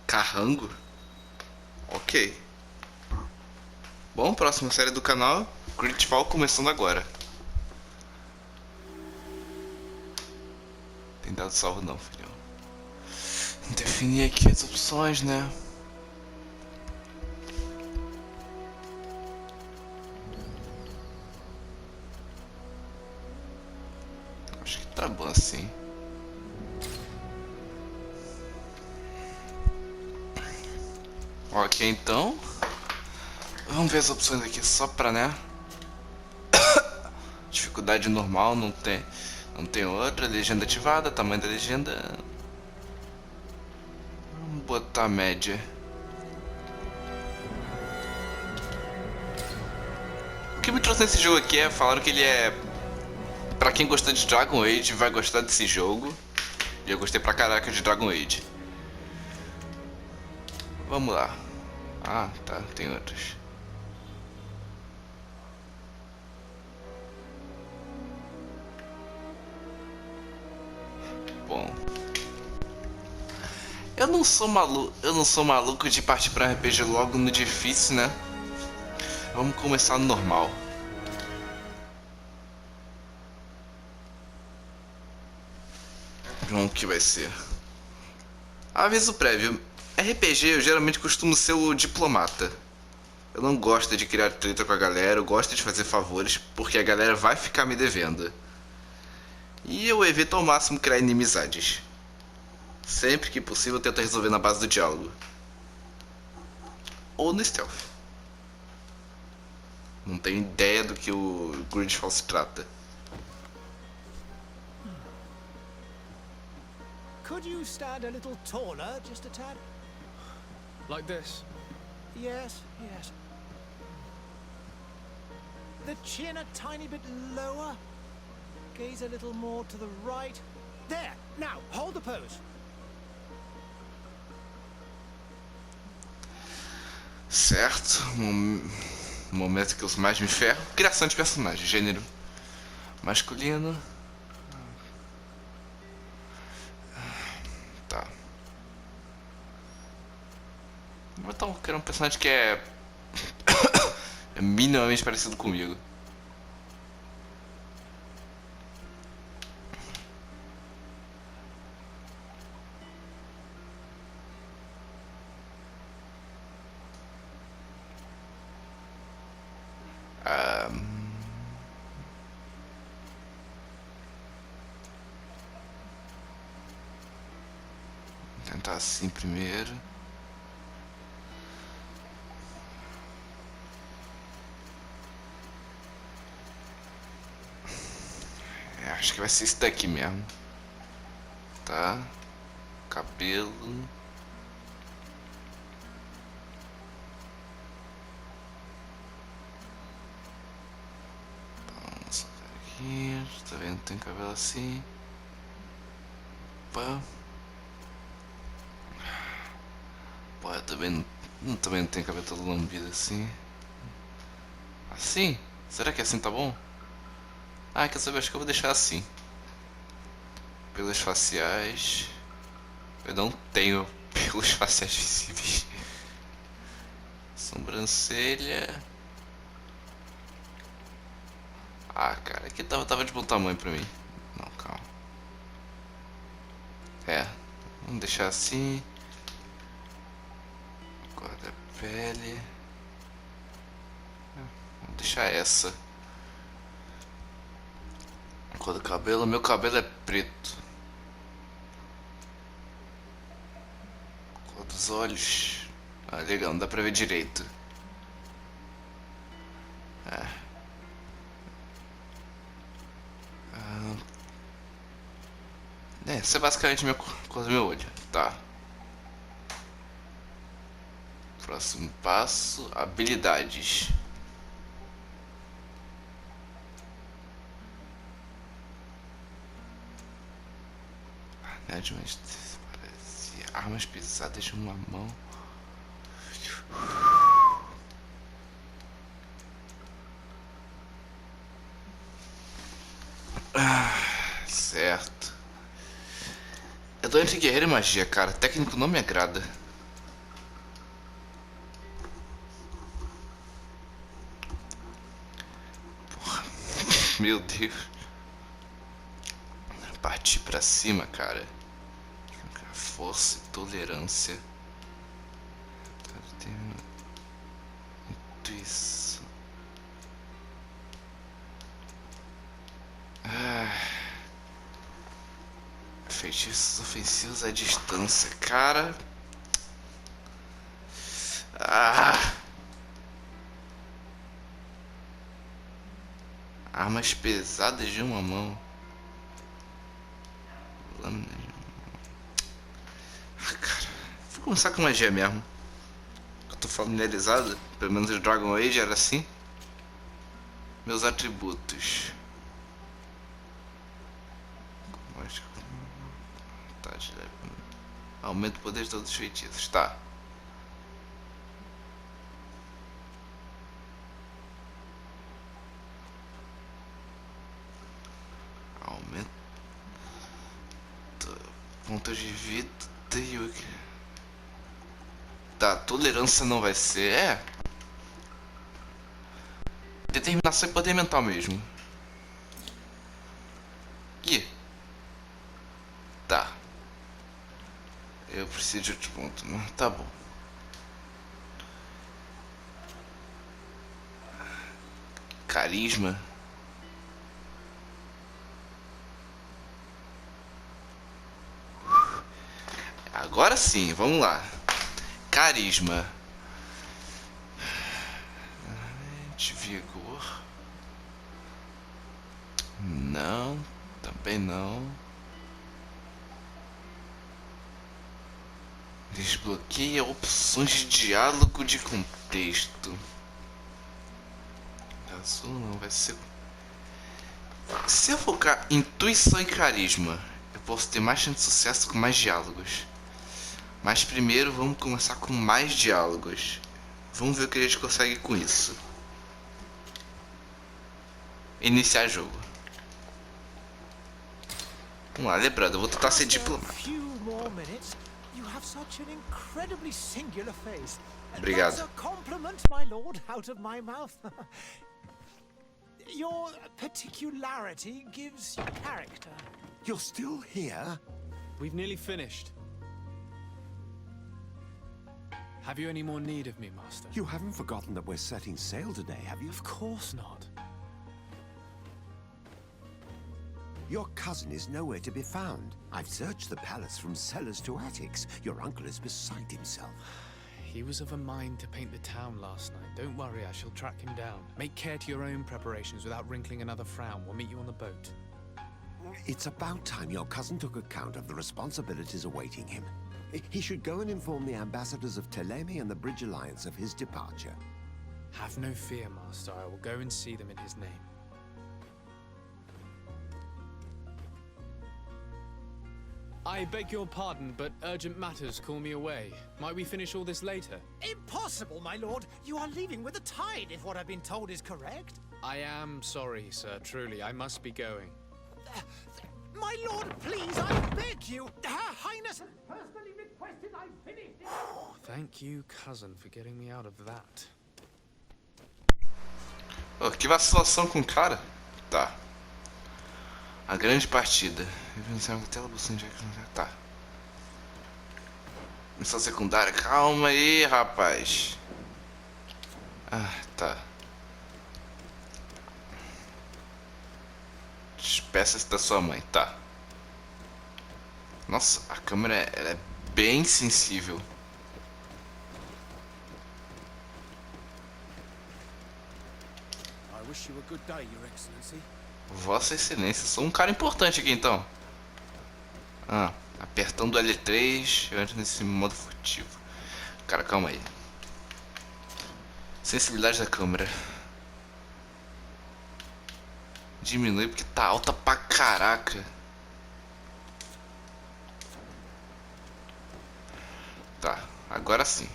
Carrango? Ok. Bom, próxima série do canal, GreedFall começando agora. Tem dado salvo não, filhão. Definir aqui as opções, né? Acho que tá bom assim. Ok, então. Vamos ver as opções aqui só pra, né? Dificuldade normal, não tem outra. Legenda ativada, tamanho da legenda. Vamos botar a média. O que me trouxe nesse jogo aqui é, falaram que ele é... Pra quem gostou de Dragon Age, vai gostar desse jogo. E eu gostei pra caraca de Dragon Age. Vamos lá. Ah, tá, tem outros. Bom. Eu não sou maluco de partir pra RPG logo no difícil, né? Vamos começar no normal. Vamos que vai ser. Aviso prévio. RPG eu geralmente costumo ser o diplomata. Eu não gosto de criar treta com a galera, eu gosto de fazer favores, porque a galera vai ficar me devendo. E eu evito ao máximo criar inimizades. Sempre que possível eu tento resolver na base do diálogo. Ou no stealth. Não tenho ideia do que o GreedFall se trata. Could you stand a little taller, just a tad? Like this? Yes, yes. The chin a tiny bit lower. Gaze a little more to the right. There! Now, hold the pose. Certo. Momento que eu mais me ferro. Criação de personagem. Gênero masculino. Tá. Então, eu quero um personagem que é minimamente parecido comigo. Tentar assim primeiro. Acho que vai ser esse daqui mesmo. Tá. Cabelo. Vamos ver aqui. Tá vendo? Tem cabelo assim. Opa. Pô, eu também não tem cabelo todo lambido assim. Assim? Será que assim tá bom? Ah, quer saber? Acho que eu vou deixar assim. Pelos faciais. Eu não tenho pelos faciais visíveis. Sobrancelha. Ah, cara, aqui tava de bom tamanho pra mim. Não, calma. É, vamos deixar assim. Cor da pele. Vamos deixar essa. Cor do cabelo, meu cabelo é preto. Cor dos olhos. Ah, legal, não dá pra ver direito. Essa é basicamente a cor do meu olho. Tá. Próximo passo, habilidades. Parece armas pesadas de uma mão. Certo. Eu tô entre guerreiro e magia, cara. Técnico não me agrada. Meu Deus. Partir pra cima, cara. Força e tolerância. Intuição. Feitiços ofensivos à distância, cara. Armas pesadas de uma mão. Lâmina de uma mão. Cara, vou começar com magia mesmo. Eu tô familiarizado. Pelo menos o Dragon Age era assim. Meus atributos. Aumenta o poder de todos os feitiços. Tá. Aumenta pontos de vida e o que? Tá, tolerância não vai ser. Determinação e poder mental mesmo. Ih. Tá. Eu preciso de outro ponto, né? Tá bom. Carisma. Agora sim, vamos lá. Carisma. De vigor. Não, também não. Desbloqueia opções de diálogo de contexto. Azul não vai ser. Se eu focar em intuição e carisma, eu posso ter mais chance de sucesso com mais diálogos. Mas primeiro vamos começar com mais diálogos. Vamos ver o que a gente consegue com isso. Iniciar jogo. Vamos lá, lembrando, eu vou tentar ser diplomata. You have such an incredibly singular face. Obrigado. That's a compliment, my lord, out of my mouth. Your particularity gives you character. You're still here? We've nearly finished. Have you any more need of me, Master? You haven't forgotten that we're setting sail today, have you? Of course not. Your cousin is nowhere to be found. I've searched the palace from cellars to attics. Your uncle is beside himself. He was of a mind to paint the town last night. Don't worry, I shall track him down. Make care to your own preparations without wrinkling another frown. We'll meet you on the boat. It's about time your cousin took account of the responsibilities awaiting him. He should go and inform the ambassadors of Telemi and the Bridge Alliance of his departure. Have no fear, Master. I will go and see them in his name. I beg your pardon, but urgent matters call me away. Might we finish all this later? Impossible, my lord. You are leaving with the tide, if what I've been told is correct. I am sorry, sir. Truly, I must be going. My lord, please, I beg you. Her Highness personally requested I finish it. Thank you, cousin, for getting me out of that. Oh, que vacilação com o cara. Tá. A grande partida. Tá. Missão secundária. Calma aí, rapaz. Ah, tá. Despeça-se da sua mãe. Tá. Nossa, a câmera ela é bem sensível. I wish you a good day, Your Excellency. Vossa Excelência, sou um cara importante aqui então. Apertando L3, eu entro nesse modo furtivo. Cara, calma aí. Sensibilidade da câmera. Diminui porque tá alta pra caraca. Tá, agora sim.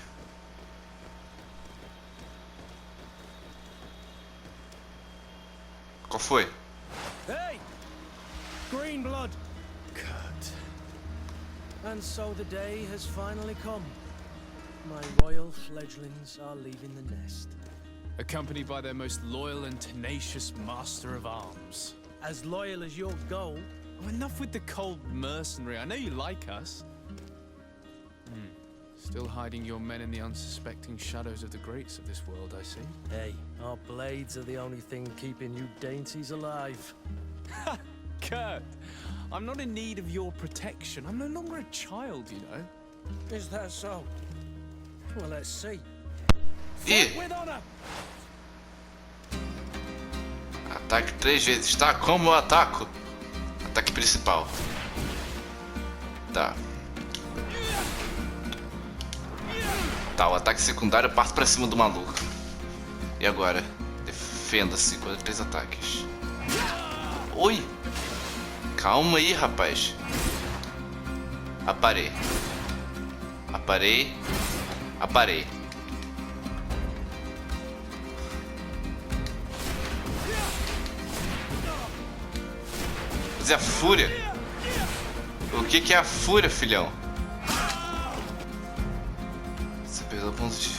Qual foi? Hey! Green blood! Cut. And so the day has finally come. My royal fledglings are leaving the nest. accompanied by their most loyal and tenacious master of arms. As loyal as your goal. Oh, enough with the cold mercenary. I know you like us. Still hiding your men in the unsuspecting shadows of the greats of this world, I see. Hey, our blades are the only thing keeping you dainties alive. Ha! Kurt, I'm not in need of your protection. I'm no longer a child, you know. Is that so? Well, let's see. Ih! Fight with honor! Ataque 3 vezes, tá? Como eu ataco? Ataque principal. Tá. Tá, o ataque secundário eu parto pra cima do maluco. E agora? Defenda-se contra 3 ataques. Oi! Calma aí, rapaz. Aparei. Aparei. Aparei. Fazer a fúria. O que é a fúria, filhão? Você perdeu pontos de...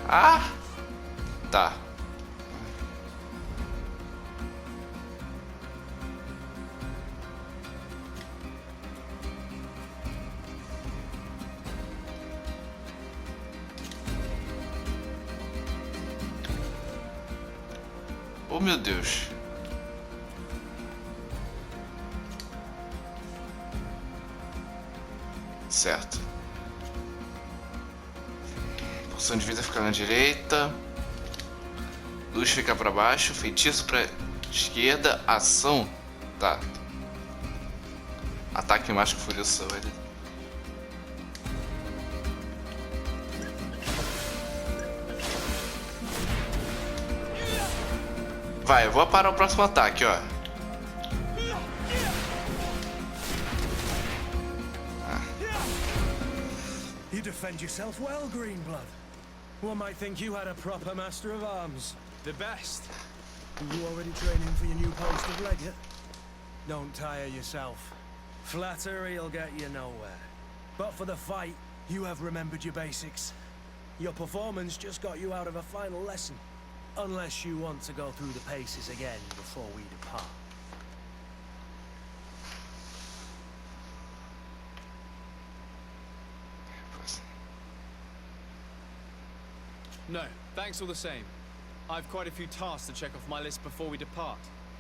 Ah! Tá. Oh, meu Deus. Certo. Poção de vida fica na direita. Luz fica pra baixo. Feitiço pra esquerda. Ação. Tá. Ataque mágico furioso. Vai, eu vou parar o próximo ataque, ó. You defend yourself well, Greenblood. One might think you had a proper master of arms. The best. Are you already training for your new post of legate? Don't tire yourself. Flattery'll get you nowhere. But for the fight, you have remembered your basics. Your performance just got you out of a final lesson. Unless you want to go through the paces again before we depart. No, thanks all the same. I've quite a few tasks to check off my list before we depart.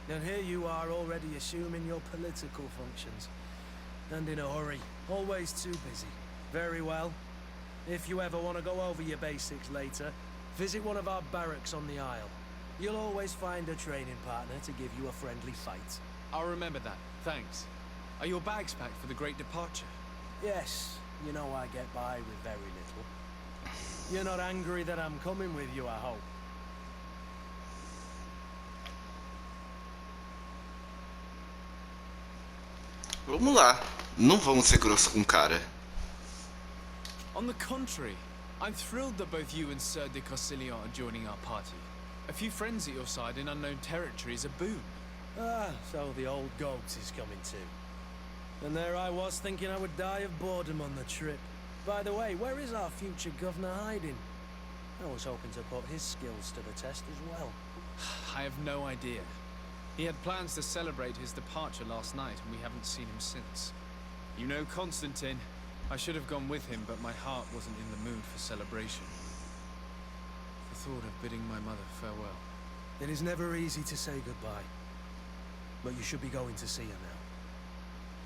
And here you are already assuming your political functions. And in a hurry, always too busy. Very well. If you ever want to go over your basics later, visit one of our barracks on the Isle. You'll always find a training partner to give you a friendly fight. I'll remember that, thanks. Are your bags packed for the great departure? Yes, you know I get by with very little. You're not angry that I'm coming with you, I hope. Vamos lá. Não vamos ser grosso com o cara. On the contrary, I'm thrilled that both you and Sir de Corsilion are joining our party. A few friends at your side in unknown territory is a boon. Ah, so the old goat is coming too. And there I was thinking I would die of boredom on the trip. By the way, where is our future governor hiding? I was hoping to put his skills to the test as well. I have no idea. He had plans to celebrate his departure last night, and we haven't seen him since. You know Constantine. I should have gone with him, but my heart wasn't in the mood for celebration. The thought of bidding my mother farewell. It is never easy to say goodbye. But you should be going to see her now.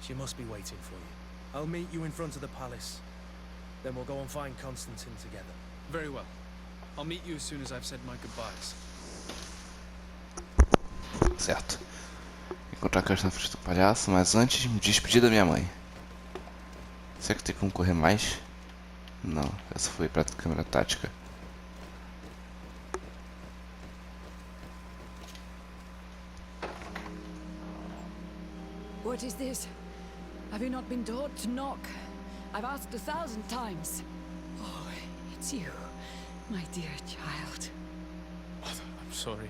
She must be waiting for you. I'll meet you in front of the palace. Then we'll go and find Constantine together. Very well. I'll meet you as soon as I've said my goodbyes. Certo. Encontrar a caixa na frente do palhaço, mas antes me despedir da minha mãe. Será que tem como correr mais? Não, essa foi pra câmera tática. What is this? Have you not been taught to knock? I've asked 1,000 times. Oh, it's you, my dear child. I'm sorry.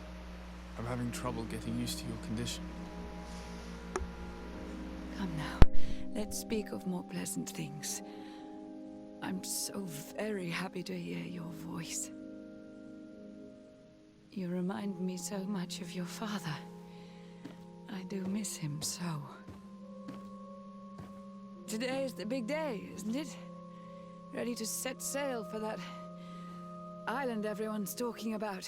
I'm having trouble getting used to your condition. Come now, let's speak of more pleasant things. I'm so very happy to hear your voice. You remind me so much of your father. I do miss him so. Today is the big day, isn't it? Ready to set sail for that island everyone's talking about.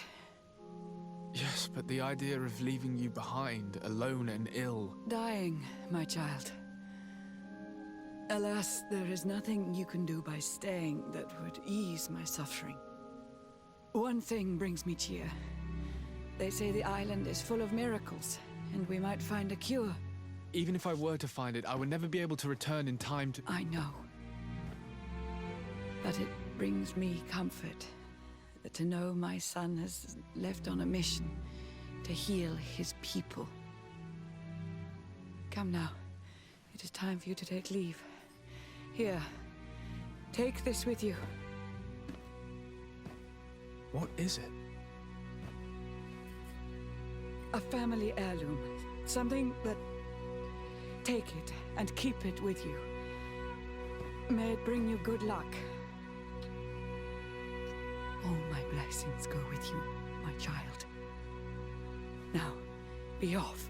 Yes, but the idea of leaving you behind, alone and ill... Dying, my child. Alas, there is nothing you can do by staying that would ease my suffering. One thing brings me cheer. They say the island is full of miracles, and we might find a cure. Even if I were to find it, I would never be able to return in time to... I know. But it brings me comfort to know my son has left on a mission to heal his people. Come now. It is time for you to take leave. Here, take this with you. What is it? A family heirloom. Something that... Take it and keep it with you. May it bring you good luck. All my blessings go with you, my child. Now, be off.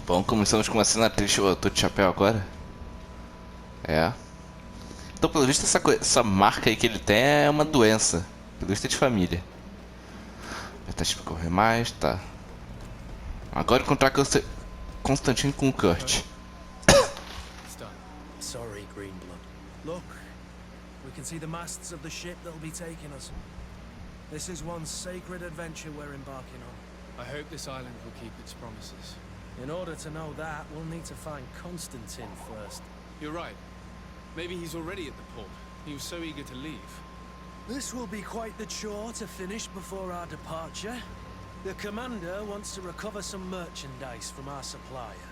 Bom, começamos com uma cena triste. Eu tô de chapéu agora? É. Então, pelo visto, essa marca aí que ele tem é uma doença. Pelo visto é de família. Teste pra correr mais, tá. Agora encontrar Constantine com o Kurt. Sorry, Greenblood. Look, we can see the masts of the ship that'll be taking us. This is one sacred adventure we're embarking on. I hope this island will keep its promises. In order to know that, we'll need to find Constantine first. You're right. Maybe he's already at the port. He was so eager to leave. This will be quite the chore to finish before our departure. The commander wants to recover some merchandise from our supplier,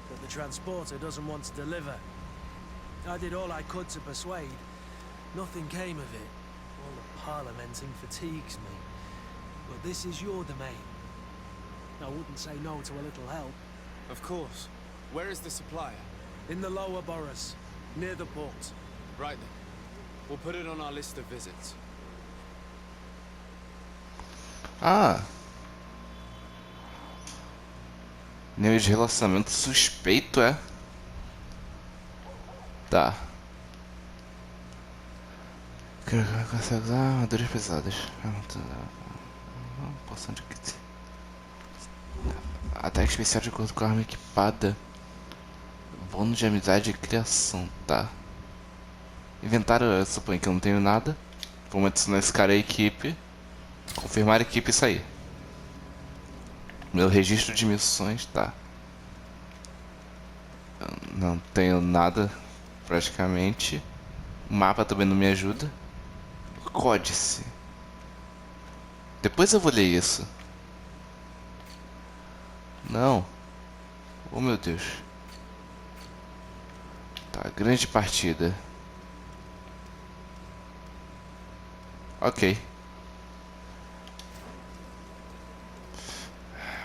but the transporter doesn't want to deliver. I did all I could to persuade. Nothing came of it. All the parliamenting fatigues me. But this is your domain. I wouldn't say no to a little help. Of course. Where is the supplier? In the lower boroughs, near the port. Right then. We'll put it on our list of visits. Ah. Nível de relacionamento suspeito, é? Tá. Consegue usar armaduras pesadas. Poção de... Ataque especial de acordo com a arma equipada. Bônus de amizade e criação, tá. Inventário, eu suponho que eu não tenho nada. Vamos adicionar esse cara à equipe. Confirmar a equipe e sair. Meu registro de missões, tá. Eu não tenho nada, praticamente. O mapa também não me ajuda. Códice. Depois eu vou ler isso. Não. Oh meu Deus. Tá, grande partida. Ok.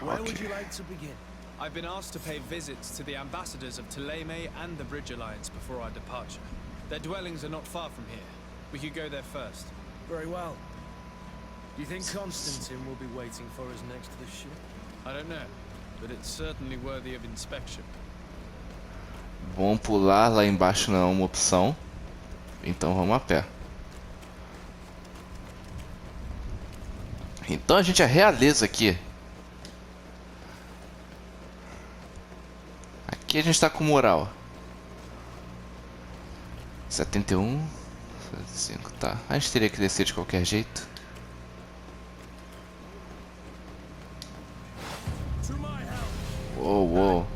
Where would you like to begin? I've been asked to pay visits to the ambassadors of Thélème and the Bridge Alliance before our departure. Their dwellings are not far from here. We could go there first. Very well. Do you think Constantine will be waiting for us next to the ship? I don't know, but it's certainly worthy of inspection. Bom, pular lá embaixo não é uma opção. Então vamos a pé. Então a gente é realeza aqui. Aqui a gente tá com moral. 71, 75, tá. A gente teria que descer de qualquer jeito. Uou, uou.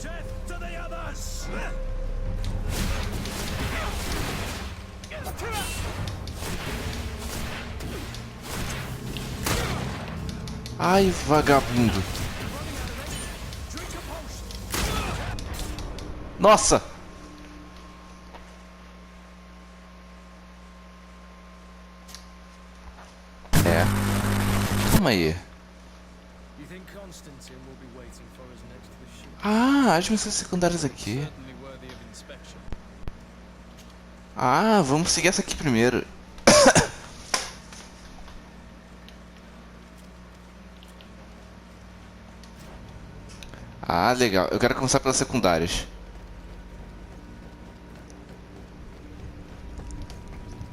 Ai, vagabundo. Calma aí. You think Constantine will be waiting for us next to the ship? Ah, as missões secundárias aqui. Certainly worthy of inspection. Ah, vamos seguir essa aqui primeiro. Ah, legal. Eu quero começar pelas secundárias.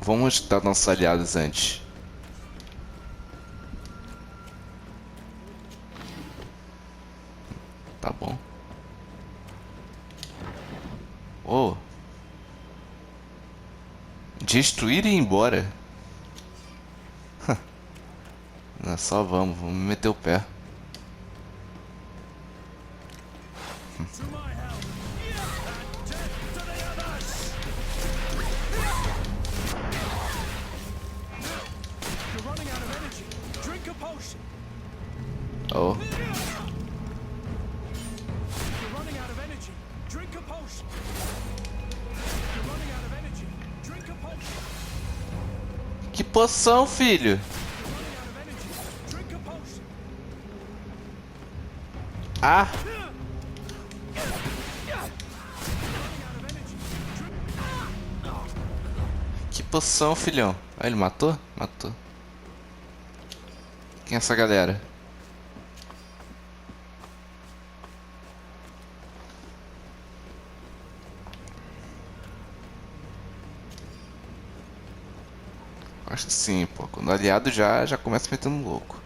Vamos ajudar nossos aliados antes. Tá bom. Oh. Destruir e ir embora. Não, só vamos meter o pé. To my help! And death to the others! You're running out of energy. Drink a potion. Oh. You're running out of energy. Drink a potion. You're running out of energy. Drink a potion. Que poção, filho? You're running out of energy. Drink a potion. Ah. Que poção, filhão. Ah, ele matou? Matou. Quem é essa galera? Acho sim, pô. Quando o aliado já começa metendo louco.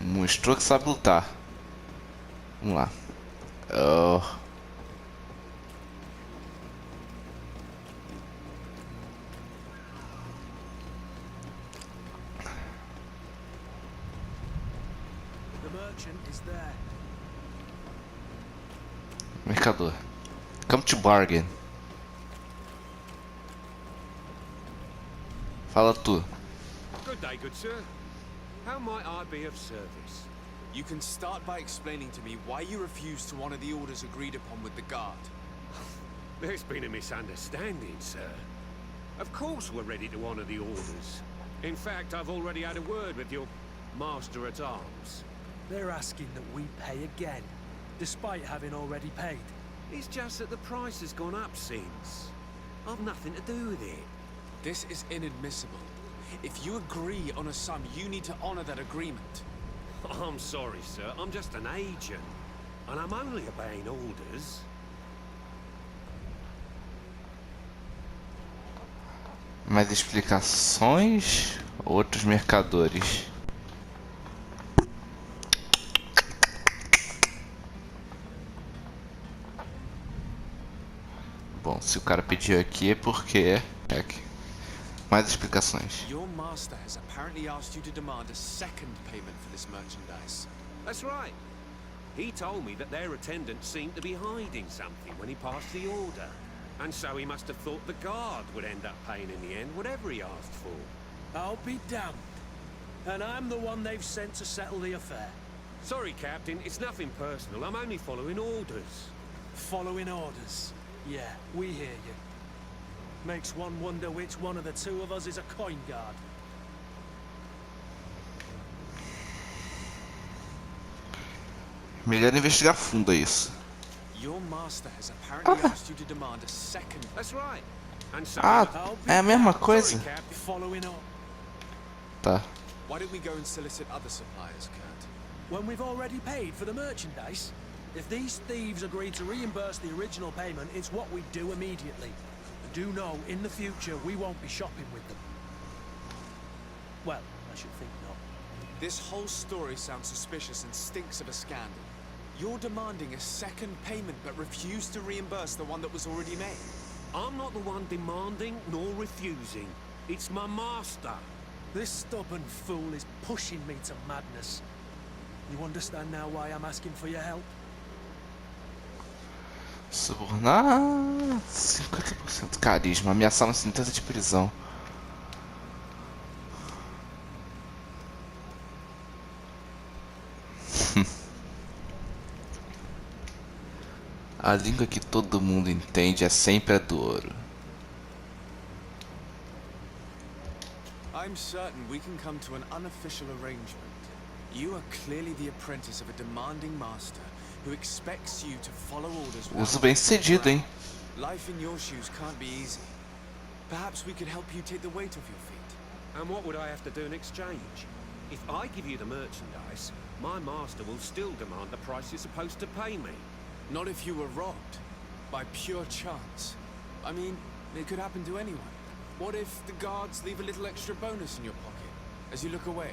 Mostrou que sabe lutar. Vamos lá. Oh. The merchant is there. Mercador. Come to bargain. Fala tu. Good day, good sir. How might I be of service? You can start by explaining to me why you refused to honor the orders agreed upon with the guard. There's been a misunderstanding, sir. Of course we're ready to honor the orders. In fact, I've already had a word with your master-at-arms. They're asking that we pay again, despite having already paid. It's just that the price has gone up since. I've nothing to do with it. This is inadmissible. If you agree on a sum, you need to honor that agreement. I'm sorry, sir. I'm just an agent. And I'm only obeying orders. Mais explicações? Outros mercadores. Bom, se o cara pediu aqui é porque é aqui. Mais explicações. Your master has apparently asked you to demand a second payment for this merchandise. That's right. He told me that their attendant seemed to be hiding something when he passed the order. And so he must have thought the guard would end up paying in the end whatever he asked for. I'll be damned. And I'm the one they've sent to settle the affair. Sorry, Captain. It's nothing personal. I'm only following orders. Following orders. Yeah, we hear you. Makes one wonder which one of the two of us is a coin guard. Melhor investigar fundo isso. Your master has apparently asked you to demand a second. That's right. And so Ah, é a mesma coisa? Sorry, Captain. Following orders. Tá. Why don't we go and solicit other suppliers, Kurt? When we've already paid for the merchandise? If these thieves agree to reimburse the original payment, it's what we do immediately. Do know, in the future, we won't be shopping with them. Well, I should think not. This whole story sounds suspicious and stinks of a scandal. You're demanding a second payment but refuse to reimburse the one that was already made. I'm not the one demanding nor refusing. It's my master. This stubborn fool is pushing me to madness. You understand now why I'm asking for your help? Subornar 50% carisma, ameaçar uma sentença de prisão. A língua que todo mundo entende é sempre a do ouro. I I'm certain we can come to an unofficial arrangement. You are clearly the apprentice of a demanding master who expects you to follow orders. Uso bem sucedido, hein? Life in your shoes can't be easy. Perhaps we could help you take the weight off your feet. And what would I have to do in exchange? If I give you the merchandise, my master will still demand the price you're supposed to pay me. Not if you were robbed. By pure chance. I mean, it could happen to anyone. What if the guards leave a little extra bonus in your pocket as you look away?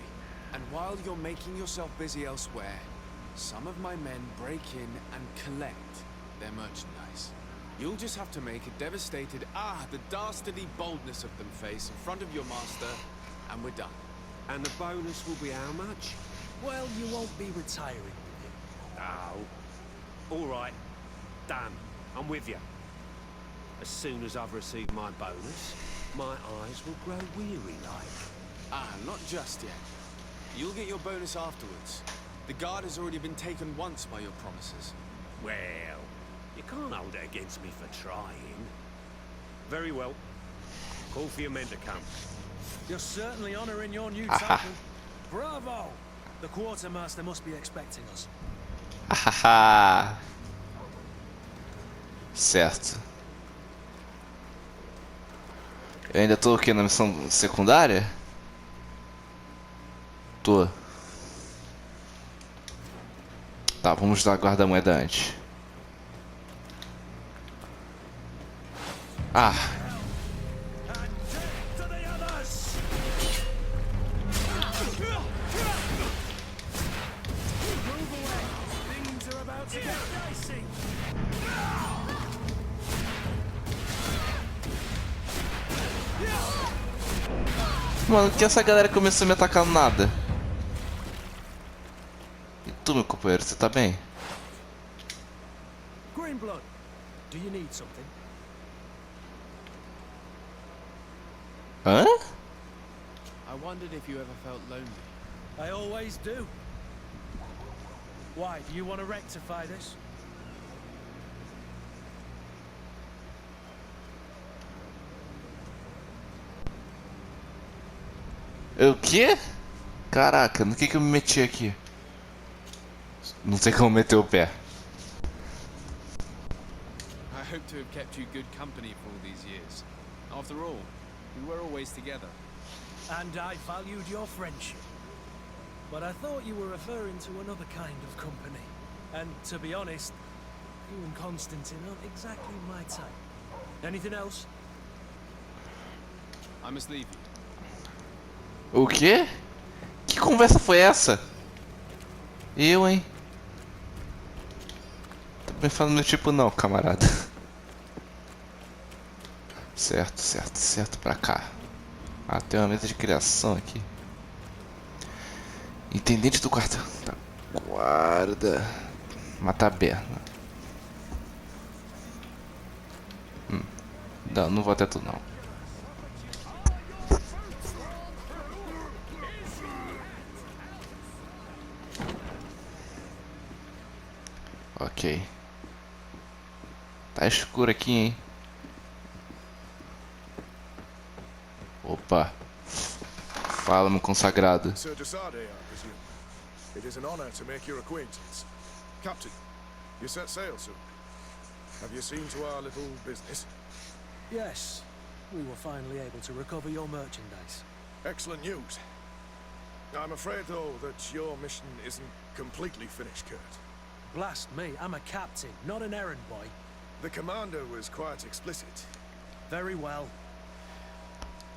And while you're making yourself busy elsewhere, some of my men break in and collect their merchandise. You'll just have to make a devastated, the dastardly boldness of them face in front of your master, and we're done. And the bonus will be how much? Well, you won't be retiring with him. Oh. All right. Done. I'm with you. As soon as I've received my bonus, my eyes will grow weary-like. Not just yet. You'll get your bonus afterwards. The guard has already been taken once by your promises. Well, you can't hold it against me for trying. Very well. Call for your men to come. You're certainly honoring your new title. Bravo! The quartermaster must be expecting us. Hahaha. Certo. Eu ainda tô aqui na missão secundária? Tô. Tá, vamos dar a guarda-moeda antes. Mano, que essa galera começou a me atacar no nada. E tu, meu companheiro, você tá bem? Greenblood, do you need something? Hã? I wondered if you ever felt lonely. I always do. Why, do you want to rectify this? O quê? Caraca, no que eu me meti aqui? Não sei como meter o pé. I hope to have kept you good company for all these years. After all, we were always together. And I valued your friendship. But I thought you were referring to another kind of company. And to be honest, you and Constantine aren't exactly my type. Anything else? I must leave you. O quê? Que conversa foi essa? Eu, hein? Tô bem falando tipo não, camarada. Certo, certo, certo, pra cá. Tem uma mesa de criação aqui. Intendente do quarto da guarda. Mataberna. Não vou até tudo não. Ok. Tá escuro aqui, hein? Opa. Fala, meu consagrado. Sir Desade, I presume. It is an honor to make your acquaintance. Captain, you set sail soon. Have you seen to our little business? Yes. We were finally able to recover your merchandise. Excellent news. I'm afraid, though, that your mission isn't completely finished, Kurt. Blast me, I'm a captain, not an errand boy. The commander was quite explicit. Very well.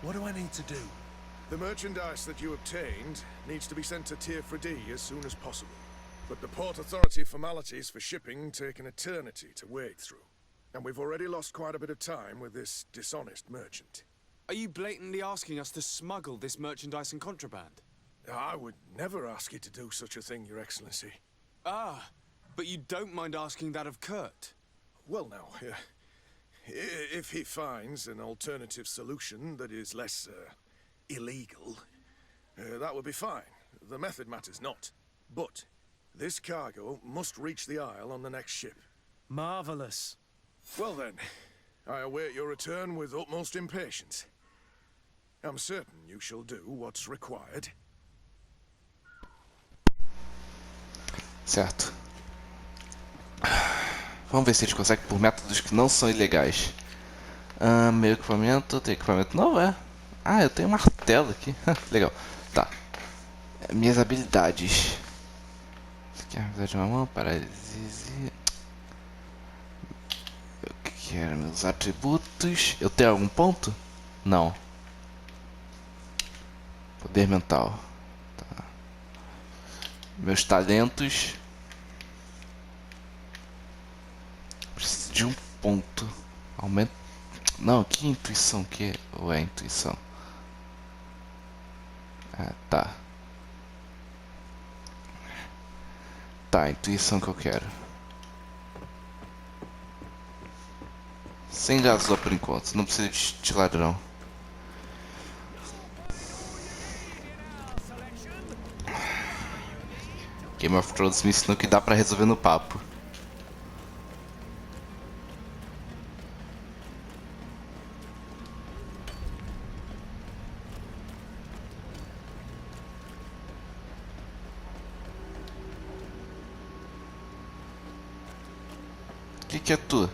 What do I need to do? The merchandise that you obtained needs to be sent to Tier 3D as soon as possible. But the Port Authority formalities for shipping take an eternity to wade through. And we've already lost quite a bit of time with this dishonest merchant. Are you blatantly asking us to smuggle this merchandise and contraband? I would never ask you to do such a thing, Your Excellency. But you don't mind asking that of Kurt? Well, now, if he finds an alternative solution that is less, illegal, that would be fine. The method matters not. But this cargo must reach the Isle on the next ship. Marvelous. Well then, I await your return with utmost impatience. I'm certain you shall do what's required. Certo. Vamos ver se a gente consegue por métodos que não são ilegais. Meu equipamento. Tem equipamento novo, é? Ah, eu tenho um martelo aqui. Legal. Tá. Minhas habilidades. Isso aqui é a habilidade de uma mão. Paralisia. Eu quero meus atributos. Eu tenho algum ponto? Não. Poder mental. Tá. Meus talentos. Preciso de um ponto. Aumenta. Não, que intuição que é? Ou é intuição? Ah, tá. Tá, a intuição que eu quero. Sem gasol por enquanto, não precisa de ladrão. Game of Thrones me ensinou que dá pra resolver no papo. Que é tu?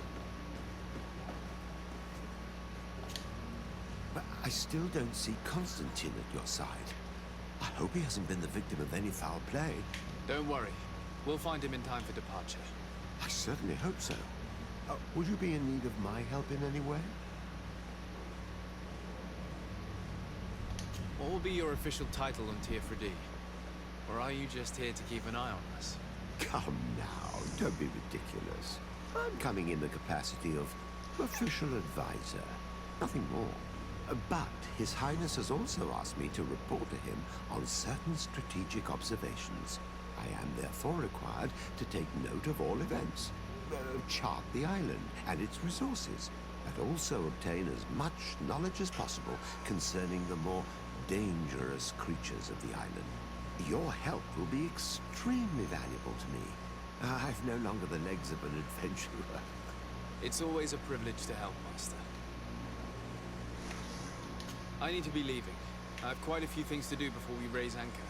But I still don't see Constantine at your side. I hope he hasn't been the victim of any foul play. Don't worry. We'll find him in time for departure. I certainly hope so. Would you be in need of my help in any way? What will be your official title on Tier 3D? Or are you just here to keep an eye on us? Come now, don't be ridiculous. I'm coming in the capacity of official advisor, nothing more. But His Highness has also asked me to report to him on certain strategic observations. I am therefore required to take note of all events, chart the island and its resources, and also obtain as much knowledge as possible concerning the more dangerous creatures of the island. Your help will be extremely valuable to me. I've no longer the legs of an adventurer. It's always a privilege to help, Master. I need to be leaving. I have quite a few things to do before we raise anchor.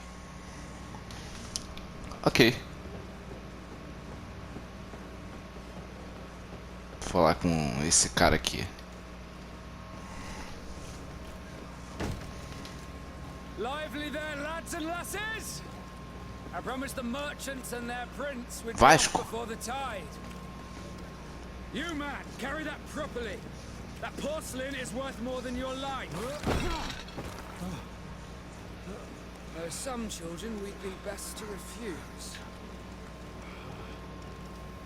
Ok. Vou falar com esse cara aqui. Lively there, lads and lasses! I promised the merchants and their prince we'd Vasco. before the tide. You, man, carry that properly. That porcelain is worth more than your life. There are some children we'd be best to refuse.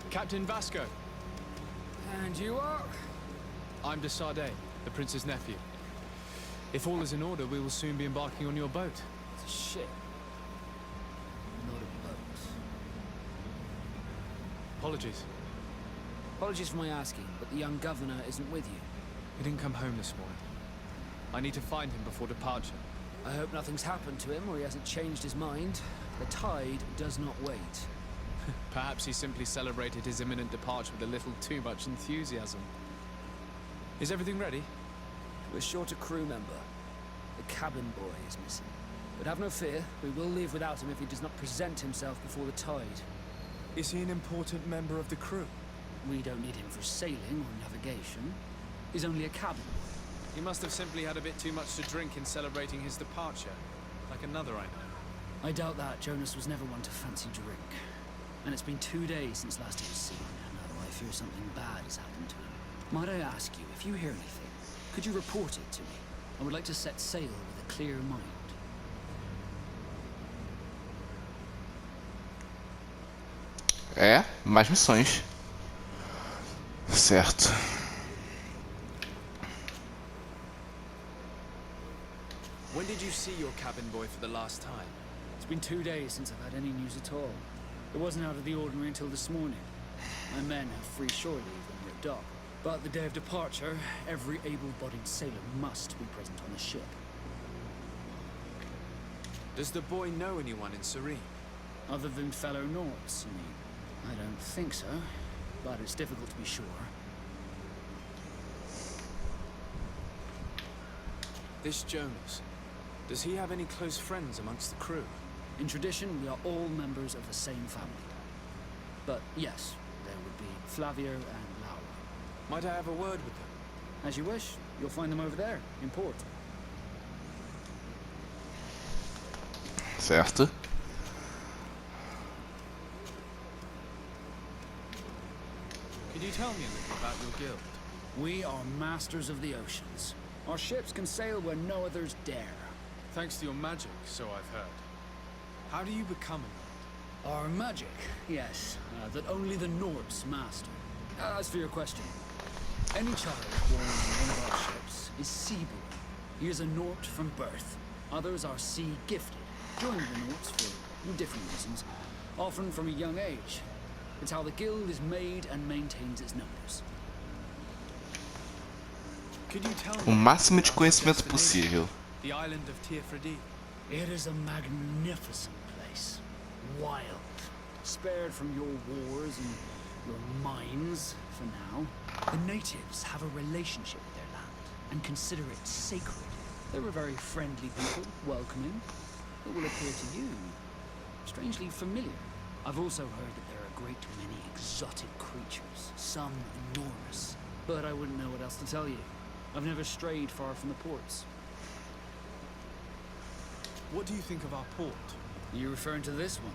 Captain Vasco. And you are? I'm de Sade, the prince's nephew. If all is in order, we will soon be embarking on your boat. It's a ship. Not a boat. Apologies. Apologies for my asking, but the young governor isn't with you. He didn't come home this morning. I need to find him before departure. I hope nothing's happened to him or he hasn't changed his mind. The tide does not wait. Perhaps he simply celebrated his imminent departure with a little too much enthusiasm. Is everything ready? We're short a crew member. The cabin boy is missing. But have no fear, we will leave without him if he does not present himself before the tide. Is he an important member of the crew? We don't need him for sailing or navigation. He's only a cabin boy. He must have simply had a bit too much to drink in celebrating his departure. Like another I know. I doubt that. Jonas was never one to fancy drink. And it's been 2 days since last he was seen. Now I fear something bad has happened to him. Might I ask you, if you hear anything, could you report it to me? I would like to set sail with a clear mind. É, mais missões. Certo. When did you see your cabin boy for the last time? It's been 2 days since I've had any news at all. It wasn't out of the ordinary until this morning. My men have free shore leave when we're at dock. But the day of departure, every able-bodied sailor must be present on the ship. Does the boy know anyone in Serene? Other than fellow Nords, you mean? I don't think so, but it's difficult to be sure. This Jonas, does he have any close friends amongst the crew? In tradition, we are all members of the same family. But yes, there would be Flavio and Laura. Might I have a word with them? As you wish, you'll find them over there, in port. Certo. Could you tell me a little about your guild? We are masters of the oceans. Our ships can sail where no others dare. Thanks to your magic, so I've heard. How do you become a knight? Our magic, yes, that only the Nords master. As for your question, any child born on one of our ships is sea-born. He is a Nord from birth. Others are sea-gifted, joining the Nords for different reasons, often from a young age. It's how the guild is made and maintains its numbers. Could you tell O me máximo de conhecimento possível. the island of Tirfredi? It is a magnificent place. Wild. Spared from your wars and your mines, for now. The natives have a relationship with their land and consider it sacred. They're a very friendly people, welcoming. It will appear to you strangely familiar. I've also heard that there are a great many exotic creatures, some enormous. But I wouldn't know what else to tell you. I've never strayed far from the ports. What do you think of our port? Are you referring to this one?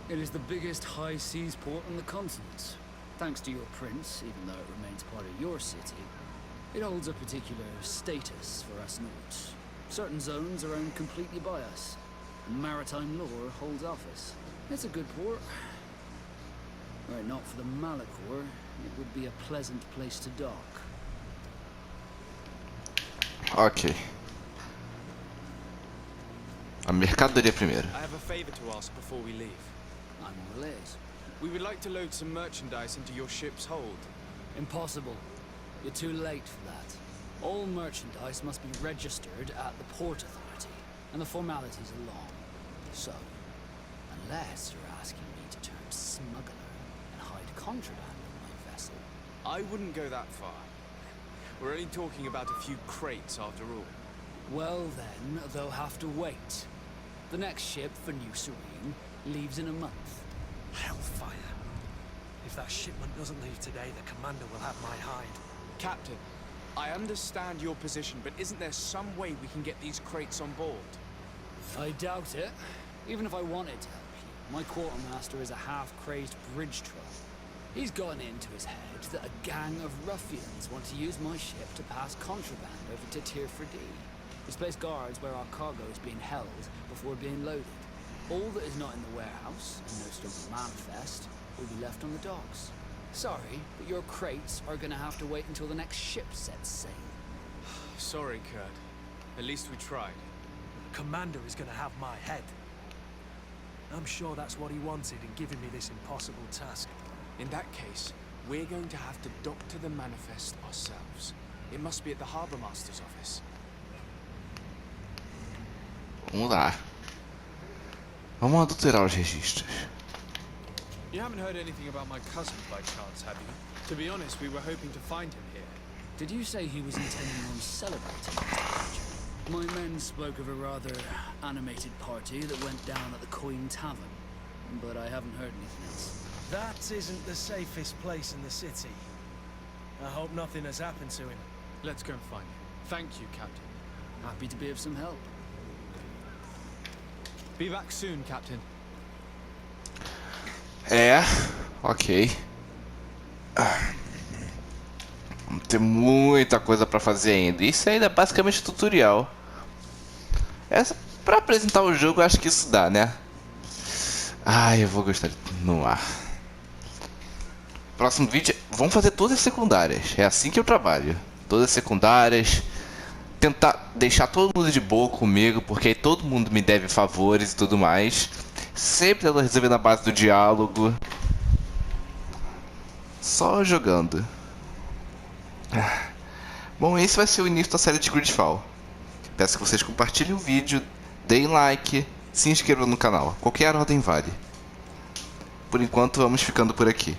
It is the biggest high seas port on the continent. Thanks to your prince, even though it remains part of your city, it holds a particular status for us Nords. Certain zones are owned completely by us, and maritime law holds office. It's a good port. Were it not for the Malachor, it would be a pleasant place to dock. Ok. A mercadoria primeiro. I have a favor to ask before we leave. I'm all ears. We would like to load some merchandise into your ship's hold. Impossible. You're too late for that. All merchandise must be registered at the Port Authority, and the formalities are long. So, unless you're asking me to turn smuggler and hide contraband on my vessel. I wouldn't go that far. We're only talking about a few crates after all. Well then, they'll have to wait. The next ship for New Serene leaves in a month. Hellfire. If that shipment doesn't leave today, the commander will have my hide. Captain, I understand your position, but isn't there some way we can get these crates on board? I doubt it. Even if I wanted to help you, my quartermaster is a half-crazed bridge troll. He's gotten into his head that a gang of ruffians want to use my ship to pass contraband over to Tirfredi. He's placed guards where our cargo is being held before being loaded. All that is not in the warehouse, and no stump of manifest, will be left on the docks. Sorry, but your crates are gonna have to wait until the next ship sets sail. Sorry, Kurt. At least we tried. The commander is gonna have my head. I'm sure that's what he wanted in giving me this impossible task. In that case, we're going to have to doctor the manifest ourselves. It must be at the Harbour Master's office. Vamos lá. Vamos adulterar os registros. You haven't heard anything about my cousin by chance, have you? To be honest, we were hoping to find him here. Did you say he was intending on celebrating his departure? My men spoke of a rather animated party that went down at the Queen Tavern, but I haven't heard anything else. That isn't the safest place in the city. I hope nothing has happened to him. Let's go and find him. Thank you, Captain. Happy to be of some help. Be back soon, Captain. É, ok. Tem muita coisa pra fazer ainda. Isso ainda é basicamente tutorial. Pra apresentar o jogo, eu acho que isso dá, né? Ai, eu vou gostar de continuar. Próximo vídeo, vamos fazer todas as secundárias. É assim que eu trabalho. Todas as secundárias. Tentar deixar todo mundo de boa comigo, porque aí todo mundo me deve favores e tudo mais. Sempre tento resolver na base do diálogo. Só jogando. Bom, esse vai ser o início da série de GreedFall. Peço que vocês compartilhem o vídeo, deem like, se inscrevam no canal. Qualquer ordem vale. Por enquanto, vamos ficando por aqui.